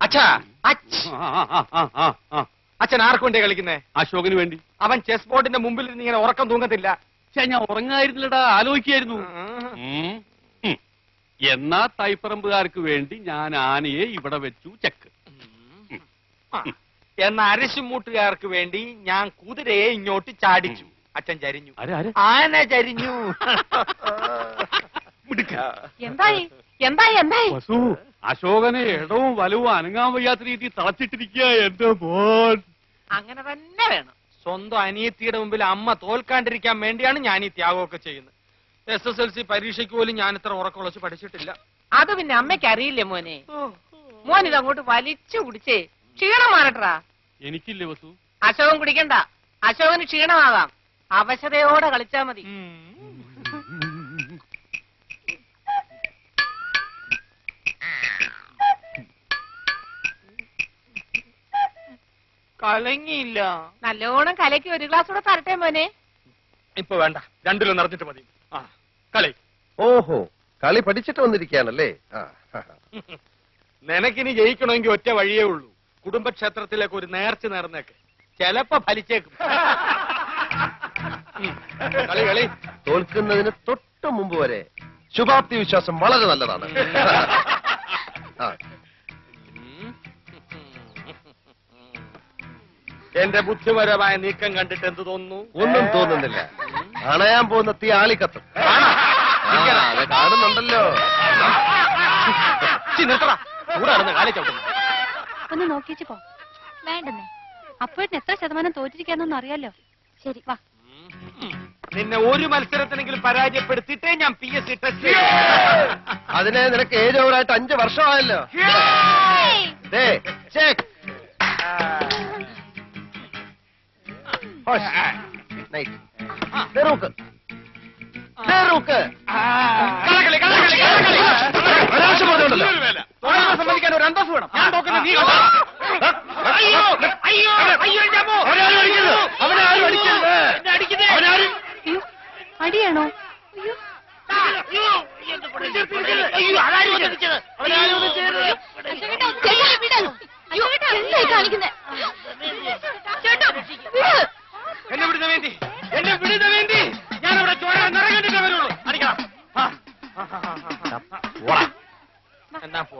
അച്ഛാ, അച്ഛൻ ആർക്കു വേണ്ടിയാ കളിക്കുന്നേ? അശോകന് വേണ്ടി. അവൻ ചെസ് ബോർഡിന്റെ മുമ്പിൽ നിന്ന് ഇങ്ങനെ ഉറക്കം തൂങ്ങത്തില്ല. ഞാൻ ഉറങ്ങായിരുന്നില്ലടാ, ആലോചിക്കായിരുന്നു. എന്നാ തൈപ്പറമ്പുകാർക്ക് വേണ്ടി ഞാൻ ആനയെ ഇവിടെ വെച്ചു ചെക്ക്. എന്ന അരശുമൂട്ടുകാർക്ക് വേണ്ടി ഞാൻ കുതിരയെ ഇങ്ങോട്ട് ചാടിച്ചു. അച്ഛൻ ചരിഞ്ഞു. ആന ചരിഞ്ഞു. എന്തായി എന്തായി എന്തായി? വസു, അശോകനെ ഇടവും വലവും അനങ്ങാൻ വയ്യാത്ത രീതി തളച്ചിട്ടിരിക്കുക എന്റെ മോൻ. അങ്ങനെ തന്നെ വേണം. സ്വന്തം അനിയത്തിയുടെ മുമ്പിൽ അമ്മ തോൽക്കാണ്ടിരിക്കാൻ വേണ്ടിയാണ് ഞാൻ ഈ ത്യാഗമൊക്കെ ചെയ്യുന്നത്. SSLC പരീക്ഷയ്ക്ക് പോലും ഞാൻ ഇത്ര ഉറക്കുളച്ച് പഠിച്ചിട്ടില്ല. അത് പിന്നെ അമ്മയ്ക്ക് അറിയില്ലേ മോനെ? മോൻ ഇതങ്ങോട്ട് വലിച്ചു കുടിച്ചേ ക്ഷീണം മാറട്ടാ. എനിക്കില്ലേ വസു? അശോകൻ കുടിക്കണ്ട. അശോകന് ക്ഷീണമാകാം. അവശതയോടെ കളിച്ചാ മതി. കലങ്ങിയില്ല. നല്ലോണം കലക്കി ഒരു ഗ്ലാസ് കൂടെ തരട്ടെ മോനെ? ഇപ്പൊ വേണ്ട, രണ്ടിലും നിറഞ്ഞിട്ട് മതി. കളി. ഓഹോ, കളി പഠിച്ചിട്ട് വന്നിരിക്കുകയാണല്ലേ? നിനക്കിനി ജയിക്കണമെങ്കിൽ ഒറ്റ വഴിയേ ഉള്ളൂ. കുടുംബക്ഷേത്രത്തിലേക്ക് ഒരു നേർച്ച നേർന്നേക്ക്. ചിലപ്പോ ഫലിച്ചേക്കും. കളി കളി. തോൽക്കുന്നതിന് തൊട്ട് മുമ്പ് വരെ ശുഭാപ്തി വിശ്വാസം വളരെ നല്ലതാണ്. എന്റെ ബുദ്ധിപരമായ നീക്കം കണ്ടിട്ട് എന്ത് തോന്നുന്നു? ഒന്നും തോന്നുന്നില്ല. അണയാൻ പോകുന്ന തീ ആളിക്കത്തും. അത് കാണുന്നുണ്ടല്ലോ. ഒന്ന് നോക്കിച്ചു പോ. വേണ്ടെന്നേ, അപ്പോഴത്തിന് എത്ര ശതമാനം തോറ്റിരിക്കാന്നൊന്നും അറിയാലോ. ശരി വാ. നിന്നെ ഒരു മത്സരത്തിനെങ്കിലും പരാജയപ്പെടുത്തിയിട്ടേ ഞാൻ PSC ടെസ്റ്റ്. അതിനെ നിനക്ക് ഏജ് ഓവറായിട്ട് 5 വർഷമായല്ലോ. സമ്മതിക്കാൻ ഒരു അന്തസ് വേണം. ഞാൻ നോക്കുന്നത് നീ അടിയാണോ? എന്നെ വിടുന്ന വേണ്ടി, എന്നെ വിടുന്ന വേണ്ടി ഞാൻ അവിടെ ചോര നിറകണ്ടിട്ടേ വരുള്ളൂ. അടിക്കണം. എന്നാ പോ.